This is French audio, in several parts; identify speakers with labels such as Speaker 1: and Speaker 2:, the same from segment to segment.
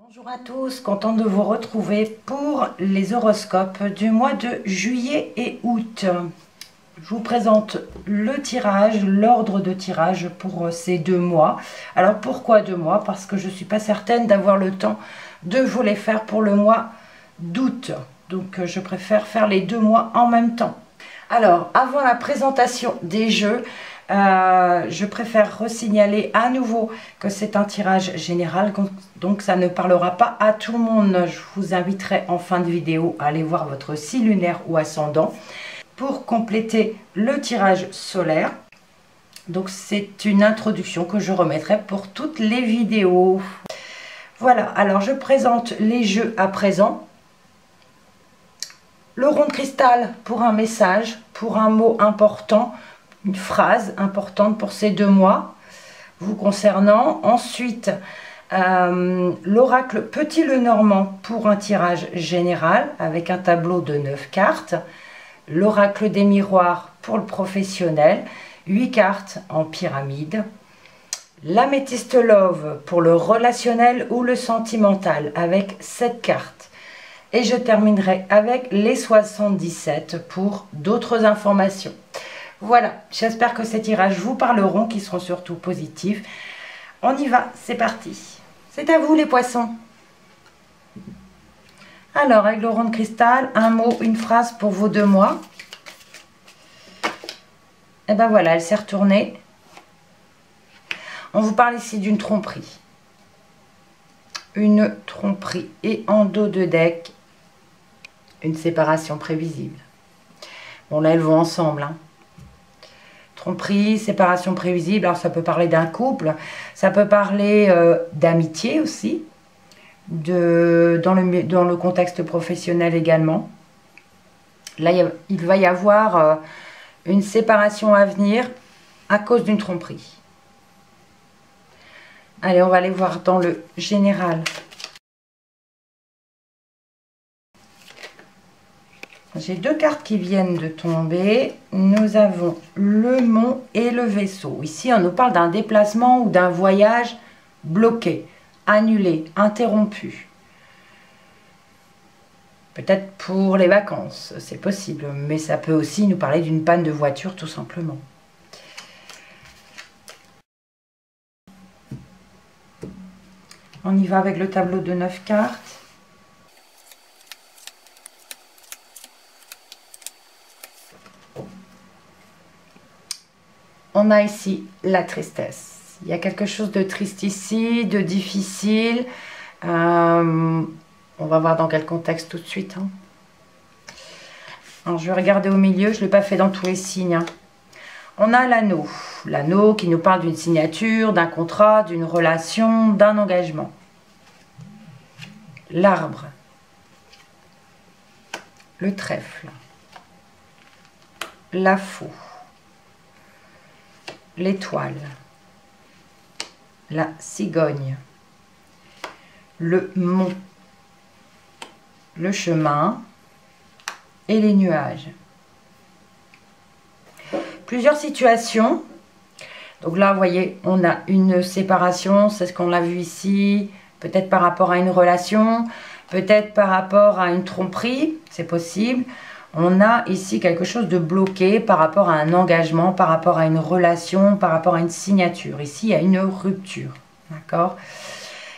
Speaker 1: Bonjour à tous, contente de vous retrouver pour les horoscopes du mois de juillet et août. Je vous présente le tirage, l'ordre de tirage pour ces 2 mois. Alors pourquoi 2 mois? Parce que je ne suis pas certaine d'avoir le temps de vous les faire pour le mois d'août. Donc je préfère faire les 2 mois en même temps. Alors avant la présentation des jeux, je préfère resignaler à nouveau que c'est un tirage général, donc ça ne parlera pas à tout le monde. Je vous inviterai en fin de vidéo à aller voir votre signe lunaire ou ascendant pour compléter le tirage solaire. Donc c'est une introduction que je remettrai pour toutes les vidéos. Voilà, alors je présente les jeux à présent. Le rond de cristal pour un message, pour un mot important, une phrase importante pour ces 2 mois vous concernant. Ensuite, l'oracle Petit Lenormand pour un tirage général avec un tableau de 9 cartes. L'oracle des miroirs pour le professionnel, 8 cartes en pyramide. L'améthyste Love pour le relationnel ou le sentimental avec 7 cartes. Et je terminerai avec les 77 pour d'autres informations. Voilà, j'espère que ces tirages vous parleront, qui seront surtout positifs. On y va, c'est parti. C'est à vous les poissons. Alors, avec le rond de cristal, un mot, une phrase pour vos 2 mois. Et ben voilà, elle s'est retournée. On vous parle ici d'une tromperie. Une tromperie. Et en dos de deck, une séparation prévisible. Bon, là, elles vont ensemble, hein. Tromperie, séparation prévisible, alors ça peut parler d'un couple, ça peut parler d'amitié aussi, dans le contexte professionnel également. Là, il va y avoir une séparation à venir à cause d'une tromperie. Allez, on va aller voir dans le général. J'ai 2 cartes qui viennent de tomber. Nous avons le mont et le vaisseau. Ici, on nous parle d'un déplacement ou d'un voyage bloqué, annulé, interrompu. Peut-être pour les vacances, c'est possible. Mais ça peut aussi nous parler d'une panne de voiture, tout simplement. On y va avec le tableau de 9 cartes. On a ici la tristesse. Il y a quelque chose de triste ici, de difficile. On va voir dans quel contexte tout de suite. Hein. Alors, je vais regarder au milieu. Je ne l'ai pas fait dans tous les signes. Hein. On a l'anneau. L'anneau qui nous parle d'une signature, d'un contrat, d'une relation, d'un engagement. L'arbre. Le trèfle. La faux. L'étoile, la cigogne, le mont, le chemin et les nuages. Plusieurs situations. Donc là, vous voyez, on a une séparation, c'est ce qu'on a vu ici, peut-être par rapport à une relation, peut-être par rapport à une tromperie, c'est possible. On a ici quelque chose de bloqué par rapport à un engagement, par rapport à une relation, par rapport à une signature. Ici, il y a une rupture. D'accord?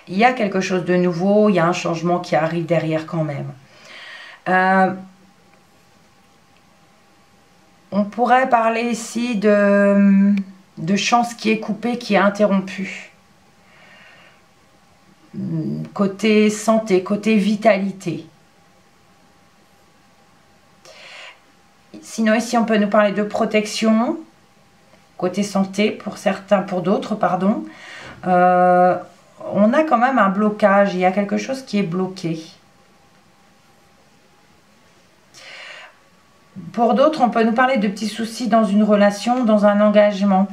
Speaker 1: Il y a quelque chose de nouveau, il y a un changement qui arrive derrière quand même. On pourrait parler ici de chance qui est coupée, qui est interrompue. Côté santé, côté vitalité. Sinon, ici, on peut nous parler de protection, côté santé, pour certains, pour d'autres, pardon. On a quand même un blocage, il y a quelque chose qui est bloqué. Pour d'autres, on peut nous parler de petits soucis dans une relation, dans un engagement.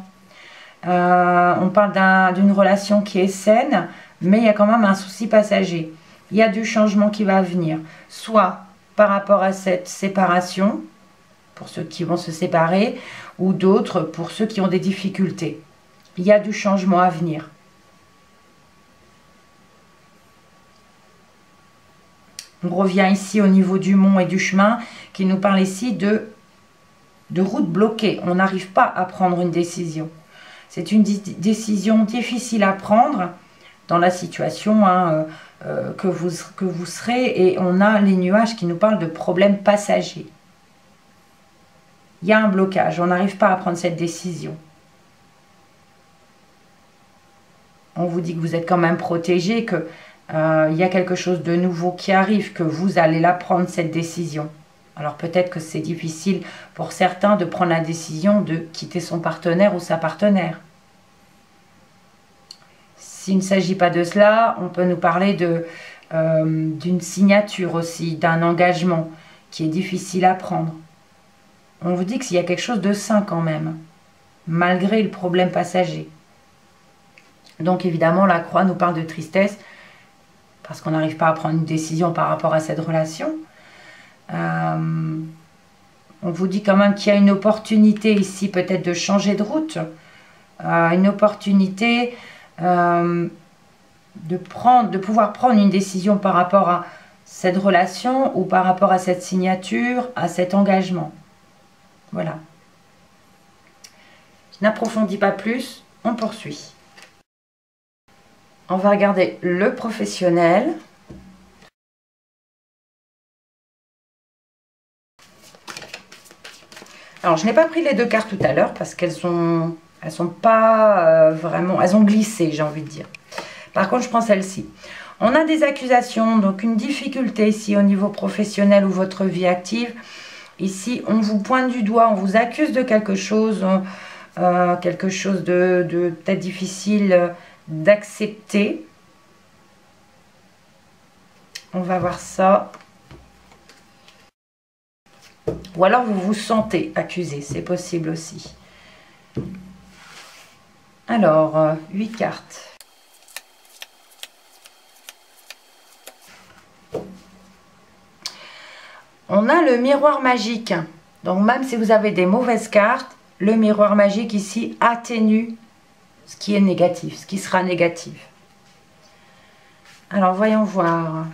Speaker 1: On parle d'une relation qui est saine, mais il y a quand même un souci passager. Il y a du changement qui va venir, soit par rapport à cette séparation, pour ceux qui vont se séparer, ou d'autres pour ceux qui ont des difficultés. Il y a du changement à venir. On revient ici au niveau du mont et du chemin qui nous parle ici de route bloquée. On n'arrive pas à prendre une décision. C'est une décision difficile à prendre dans la situation hein, que vous serez. Et on a les nuages qui nous parlent de problèmes passagers. Il y a un blocage. On n'arrive pas à prendre cette décision. On vous dit que vous êtes quand même protégé, que il y a quelque chose de nouveau qui arrive, que vous allez la prendre cette décision. Alors peut-être que c'est difficile pour certains de prendre la décision de quitter son partenaire ou sa partenaire. S'il ne s'agit pas de cela, on peut nous parler d'une signature aussi, d'un engagement qui est difficile à prendre. On vous dit qu'il y a quelque chose de sain quand même, malgré le problème passager. Donc évidemment, la croix nous parle de tristesse, parce qu'on n'arrive pas à prendre une décision par rapport à cette relation. On vous dit quand même qu'il y a une opportunité ici, peut-être de changer de route, une opportunité de pouvoir prendre une décision par rapport à cette relation ou par rapport à cette signature, à cet engagement. Voilà. Je n'approfondis pas plus, on poursuit. On va regarder le professionnel. Alors, je n'ai pas pris les deux cartes tout à l'heure parce qu'elles sont pas vraiment... Elles ont glissé, j'ai envie de dire. Par contre, je prends celle-ci. On a des accusations, donc une difficulté ici au niveau professionnel ou votre vie active. Ici, on vous pointe du doigt, on vous accuse de quelque chose de peut-être difficile d'accepter. On va voir ça. Ou alors vous vous sentez accusé, c'est possible aussi. Alors, 8 cartes. On a le miroir magique. Donc même si vous avez des mauvaises cartes, le miroir magique ici atténue ce qui est négatif, ce qui sera négatif. Alors voyons voir.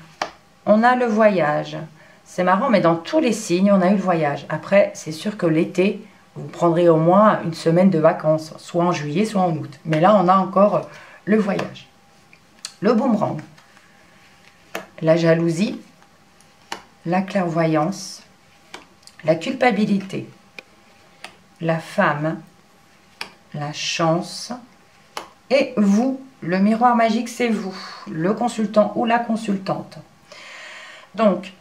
Speaker 1: On a le voyage. C'est marrant, mais dans tous les signes, on a eu le voyage. Après, c'est sûr que l'été, vous prendrez au moins une semaine de vacances, soit en juillet, soit en août. Mais là, on a encore le voyage. Le boomerang. La jalousie. La clairvoyance. La culpabilité. La femme. La chance. Et vous, le miroir magique, c'est vous, le consultant ou la consultante. Donc,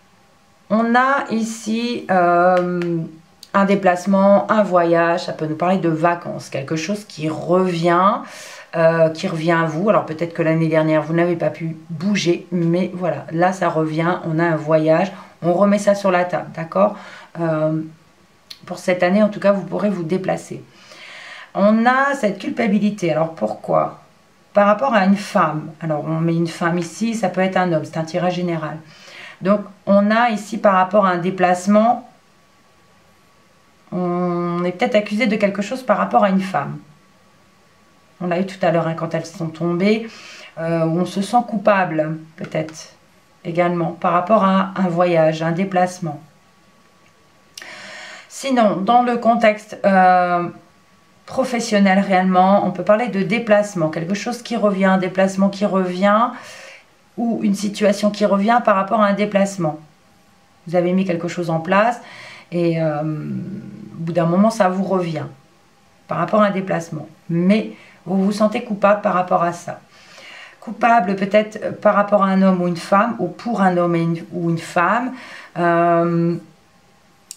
Speaker 1: on a ici un déplacement, un voyage, ça peut nous parler de vacances, quelque chose qui revient à vous. Alors peut-être que l'année dernière, vous n'avez pas pu bouger, mais voilà, là ça revient, on a un voyage, on remet ça sur la table, d'accord? Pour cette année, en tout cas, vous pourrez vous déplacer. On a cette culpabilité, alors pourquoi? Par rapport à une femme, alors on met une femme ici, ça peut être un homme, c'est un tirage général. Donc, on a ici par rapport à un déplacement, on est peut-être accusé de quelque chose par rapport à une femme. On l'a eu tout à l'heure hein, quand elles sont tombées, où on se sent coupable, peut-être, également, par rapport à un voyage, un déplacement. Sinon, dans le contexte professionnel réellement, on peut parler de déplacement, quelque chose qui revient, un déplacement qui revient, ou une situation qui revient par rapport à un déplacement. Vous avez mis quelque chose en place et au bout d'un moment, ça vous revient par rapport à un déplacement. Mais vous vous sentez coupable par rapport à ça. Coupable peut-être par rapport à un homme ou une femme, ou pour un homme ou une femme. Il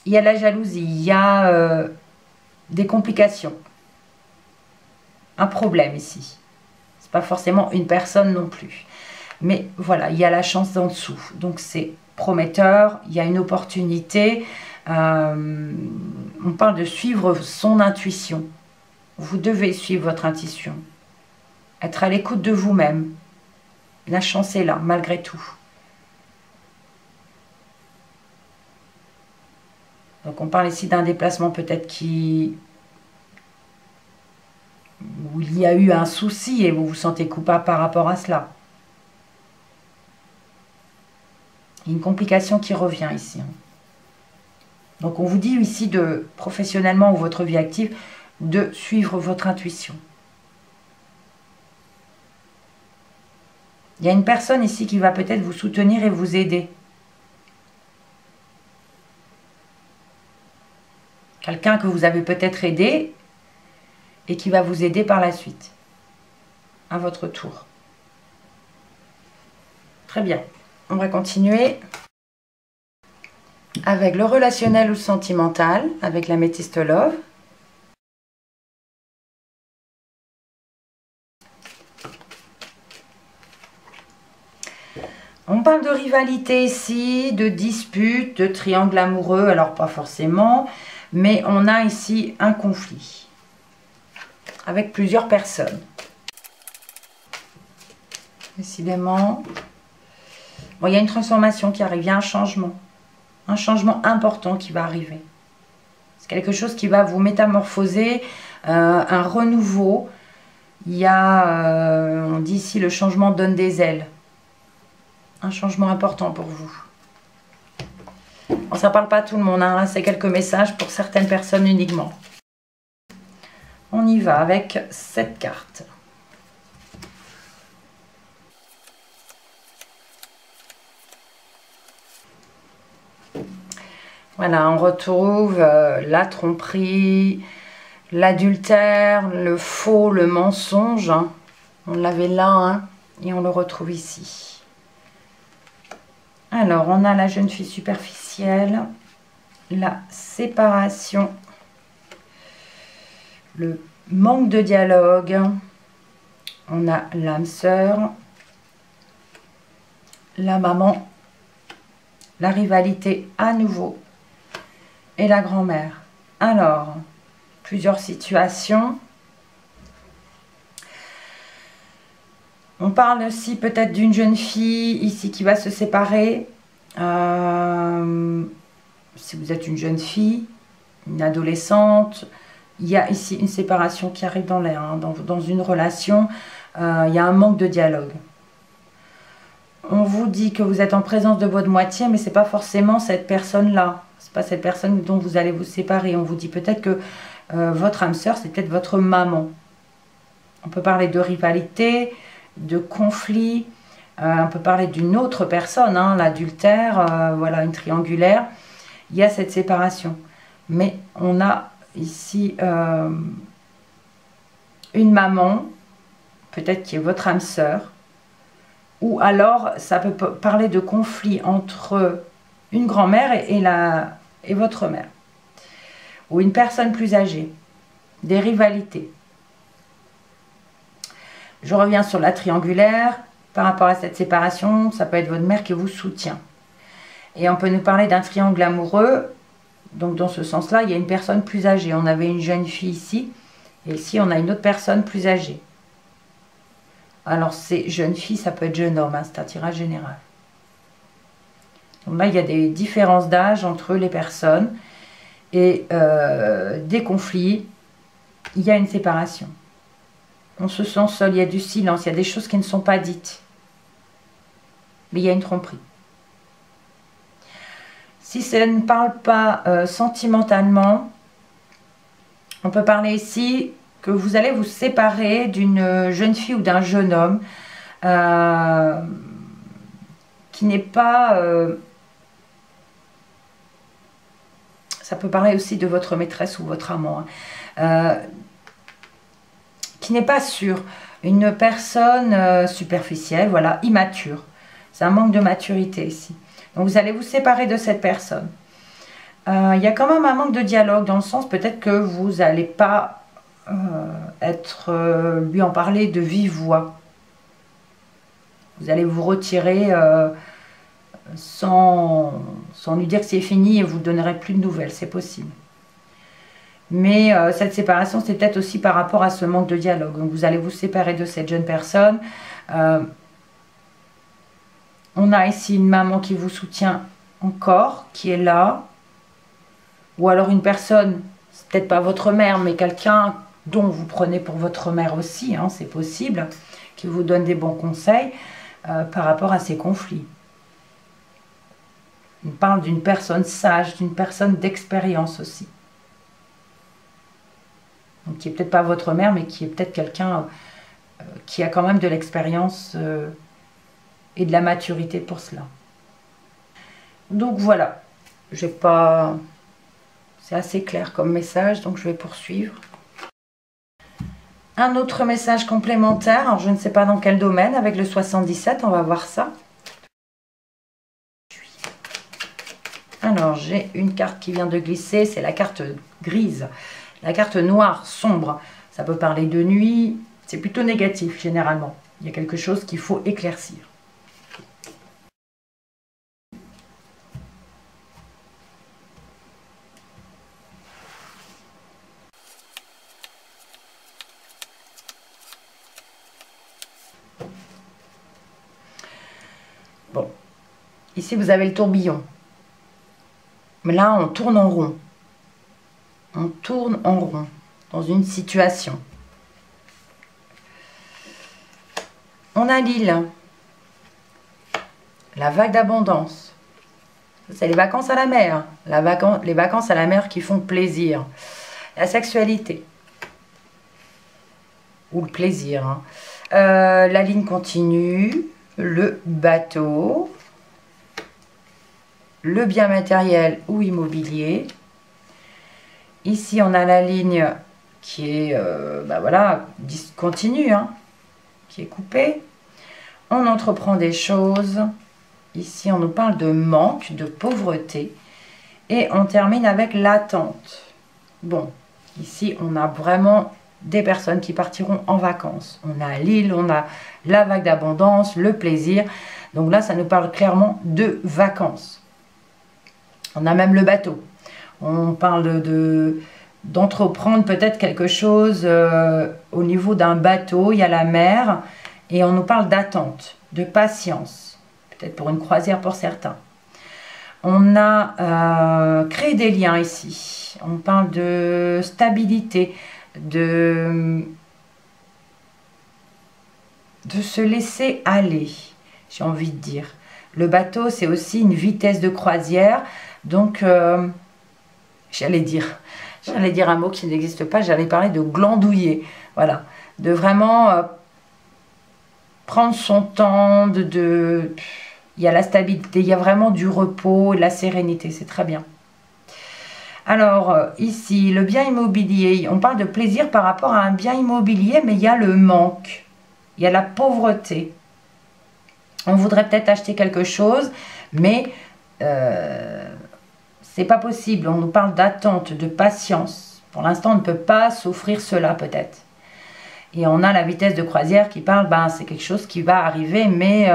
Speaker 1: y a la jalousie, il y a des complications. Un problème ici. Ce n'est pas forcément une personne non plus. Mais voilà, il y a la chance en dessous. Donc c'est prometteur, il y a une opportunité. On parle de suivre son intuition. Vous devez suivre votre intuition. Être à l'écoute de vous-même. La chance est là, malgré tout. Donc on parle ici d'un déplacement peut-être où il y a eu un souci et vous vous sentez coupable par rapport à cela. Il y a une complication qui revient ici. Donc on vous dit ici, de professionnellement ou votre vie active, de suivre votre intuition. Il y a une personne ici qui va peut-être vous soutenir et vous aider. Quelqu'un que vous avez peut-être aidé et qui va vous aider par la suite, à votre tour. Très bien, on va continuer avec le relationnel ou sentimental, avec l'améthyste love. On parle de rivalité ici, de dispute, de triangle amoureux, alors pas forcément, mais on a ici un conflit avec plusieurs personnes. Décidément, bon, il y a une transformation qui arrive, il y a un changement important qui va arriver. C'est quelque chose qui va vous métamorphoser, un renouveau. Il y a, on dit ici, le changement donne des ailes. Un changement important pour vous. Bon, ça ne parle pas à tout le monde, hein. Là, c'est quelques messages pour certaines personnes uniquement. On y va avec cette carte. Voilà, on retrouve la tromperie, l'adultère, le faux, le mensonge. Hein. On l'avait là, hein, et on le retrouve ici. Alors, on a la jeune fille superficielle, la séparation, le manque de dialogue, on a l'âme sœur, la maman, la rivalité à nouveau et la grand-mère. Alors, plusieurs situations. On parle aussi peut-être d'une jeune fille ici qui va se séparer. Si vous êtes une jeune fille, une adolescente, il y a ici une séparation qui arrive dans l'air. Hein. Dans une relation, il y a un manque de dialogue. On vous dit que vous êtes en présence de votre moitié, mais ce n'est pas forcément cette personne-là. Ce n'est pas cette personne dont vous allez vous séparer. On vous dit peut-être que votre âme sœur, c'est peut-être votre maman. On peut parler de rivalité, de conflit, on peut parler d'une autre personne, hein, l'adultère, voilà, une triangulaire. Il y a cette séparation. Mais on a ici une maman, peut-être qui est votre âme sœur, ou alors ça peut parler de conflit entre une grand-mère et votre mère, ou une personne plus âgée, des rivalités. Je reviens sur la triangulaire. Par rapport à cette séparation, ça peut être votre mère qui vous soutient. Et on peut nous parler d'un triangle amoureux. Donc dans ce sens-là, il y a une personne plus âgée. On avait une jeune fille ici. Et ici, on a une autre personne plus âgée. Alors c'est jeune fille, ça peut être jeune homme. Hein, c'est un tirage général. Donc là, il y a des différences d'âge entre les personnes. Et des conflits. Il y a une séparation. On se sent seul, il y a du silence, il y a des choses qui ne sont pas dites. Mais il y a une tromperie. Si ça ne parle pas sentimentalement, on peut parler ici que vous allez vous séparer d'une jeune fille ou d'un jeune homme qui n'est pas... ça peut parler aussi de votre maîtresse ou votre amant. Hein. Qui n'est pas sûr, une personne superficielle, voilà, immature. C'est un manque de maturité ici. Donc vous allez vous séparer de cette personne. Il y a quand même un manque de dialogue, dans le sens peut-être que vous n'allez pas lui en parler de vive voix. Vous allez vous retirer sans lui dire que c'est fini et vous ne donnerez plus de nouvelles, c'est possible. Mais cette séparation, c'est peut-être aussi par rapport à ce manque de dialogue. Donc vous allez vous séparer de cette jeune personne. On a ici une maman qui vous soutient encore, qui est là. Ou alors une personne, c'est peut-être pas votre mère, mais quelqu'un dont vous prenez pour votre mère aussi, hein, c'est possible, qui vous donne des bons conseils par rapport à ces conflits. On parle d'une personne sage, d'une personne d'expérience aussi. Donc, qui n'est peut-être pas votre mère, mais qui est peut-être quelqu'un qui a quand même de l'expérience et de la maturité pour cela. Donc voilà, j'ai pas... c'est assez clair comme message, donc je vais poursuivre. Un autre message complémentaire, alors je ne sais pas dans quel domaine, avec le 77, on va voir ça. Alors, j'ai une carte qui vient de glisser, c'est la carte grise, la carte noire, sombre. Ça peut parler de nuit, c'est plutôt négatif généralement. Il y a quelque chose qu'il faut éclaircir. Bon, ici vous avez le tourbillon. Mais là, on tourne en rond. On tourne en rond dans une situation. On a l'île. La vague d'abondance. C'est les vacances à la mer. Les vacances à la mer qui font plaisir. La sexualité. Ou le plaisir. Hein. La ligne continue. Le bateau. Le bien matériel ou immobilier. Ici, on a la ligne qui est, voilà, continue, hein, qui est coupée. On entreprend des choses. Ici, on nous parle de manque, de pauvreté. Et on termine avec l'attente. Bon, ici, on a vraiment des personnes qui partiront en vacances. On a l'île, on a la vague d'abondance, le plaisir. Donc là, ça nous parle clairement de vacances. On a même le bateau. On parle d'entreprendre peut-être quelque chose au niveau d'un bateau. Il y a la mer et on nous parle d'attente, de patience. Peut-être pour une croisière pour certains. On a créé des liens ici. On parle de stabilité, de se laisser aller, j'ai envie de dire. Le bateau, c'est aussi une vitesse de croisière. Donc, j'allais dire un mot qui n'existe pas, j'allais parler de glandouiller. Voilà, de vraiment prendre son temps, il y a la stabilité, il y a vraiment du repos, la sérénité, c'est très bien. Alors, ici, le bien immobilier, on parle de plaisir par rapport à un bien immobilier, mais il y a le manque, il y a la pauvreté. On voudrait peut-être acheter quelque chose, mais c'est pas possible. On nous parle d'attente, de patience. Pour l'instant, on ne peut pas s'offrir cela peut-être. Et on a la vitesse de croisière qui parle, c'est quelque chose qui va arriver, mais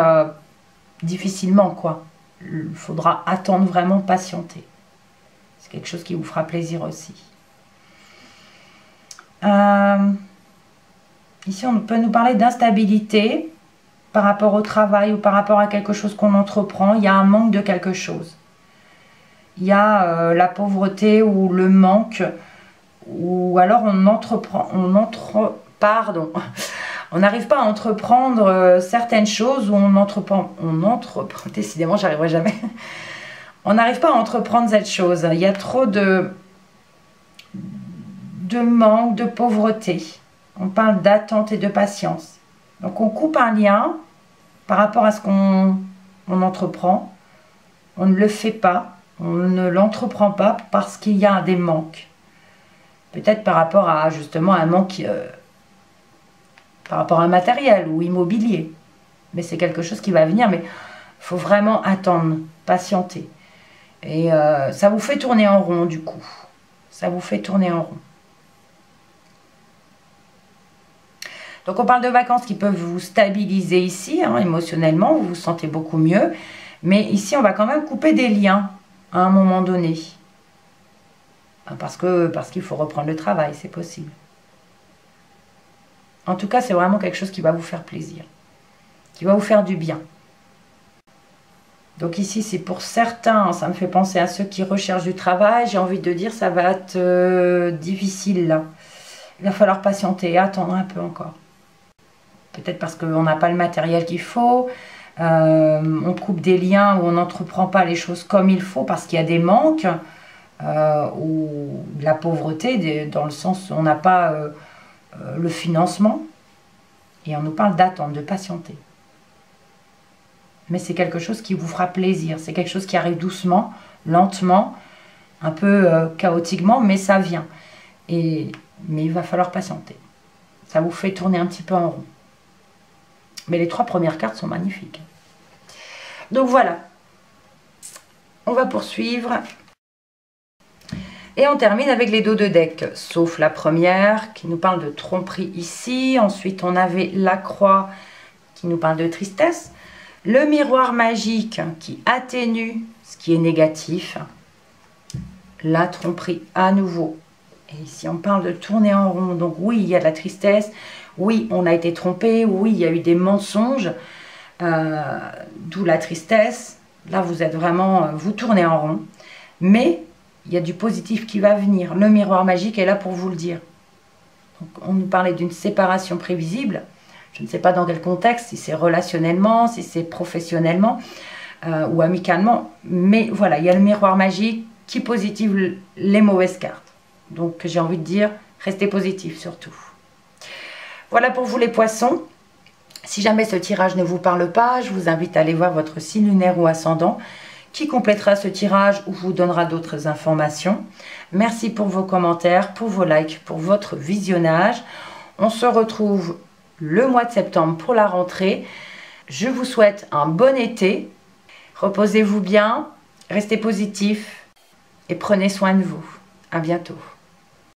Speaker 1: difficilement, quoi. Il faudra attendre, vraiment patienter. C'est quelque chose qui vous fera plaisir aussi. Ici, on peut nous parler d'instabilité par rapport au travail ou par rapport à quelque chose qu'on entreprend. Il y a un manque de quelque chose. Il y a la pauvreté ou le manque, ou alors on n'arrive pas à entreprendre certaines choses, ou décidément j'arriverai jamais, on n'arrive pas à entreprendre cette chose, il y a trop de manque, de pauvreté, on parle d'attente et de patience, donc on coupe un lien par rapport à ce qu'on entreprend, on ne le fait pas, on ne l'entreprend pas parce qu'il y a des manques. Peut-être par rapport à justement un manque par rapport à un matériel ou immobilier. Mais c'est quelque chose qui va venir. Mais il faut vraiment attendre, patienter. Et ça vous fait tourner en rond du coup. Ça vous fait tourner en rond. Donc on parle de vacances qui peuvent vous stabiliser ici, hein, émotionnellement. Vous vous sentez beaucoup mieux. Mais ici on va quand même couper des liens à un moment donné. Parce qu'il faut reprendre le travail, c'est possible. En tout cas, c'est vraiment quelque chose qui va vous faire plaisir. Qui va vous faire du bien. Donc ici, c'est pour certains, ça me fait penser à ceux qui recherchent du travail. J'ai envie de dire, ça va être difficile là. Il va falloir patienter, attendre un peu encore. Peut-être parce qu'on n'a pas le matériel qu'il faut. on coupe des liens, ou on n'entreprend pas les choses comme il faut parce qu'il y a des manques, ou de la pauvreté, dans le sens où on n'a pas le financement. Et on nous parle d'attendre, de patienter. Mais c'est quelque chose qui vous fera plaisir. C'est quelque chose qui arrive doucement, lentement, un peu chaotiquement, mais ça vient. Mais il va falloir patienter. Ça vous fait tourner un petit peu en rond. Mais les 3 premières cartes sont magnifiques. Donc voilà. On va poursuivre. Et on termine avec les dos de deck, sauf la première qui nous parle de tromperie ici. Ensuite, on avait la croix qui nous parle de tristesse. Le miroir magique qui atténue ce qui est négatif. La tromperie à nouveau. Et ici, on parle de tourner en rond. Donc oui, il y a de la tristesse. Oui, on a été trompé. Oui, il y a eu des mensonges. D'où la tristesse. Là, vous êtes vraiment... vous tournez en rond. Mais... il y a du positif qui va venir. Le miroir magique est là pour vous le dire. Donc, on nous parlait d'une séparation prévisible. Je ne sais pas dans quel contexte, si c'est relationnellement, si c'est professionnellement ou amicalement. Mais voilà, il y a le miroir magique qui positive les mauvaises cartes. Donc j'ai envie de dire, restez positif surtout. Voilà pour vous les poissons. Si jamais ce tirage ne vous parle pas, je vous invite à aller voir votre signe lunaire ou ascendant, qui complétera ce tirage ou vous donnera d'autres informations. Merci pour vos commentaires, pour vos likes, pour votre visionnage. On se retrouve le mois de septembre pour la rentrée. Je vous souhaite un bon été. Reposez-vous bien, restez positifs et prenez soin de vous. À bientôt.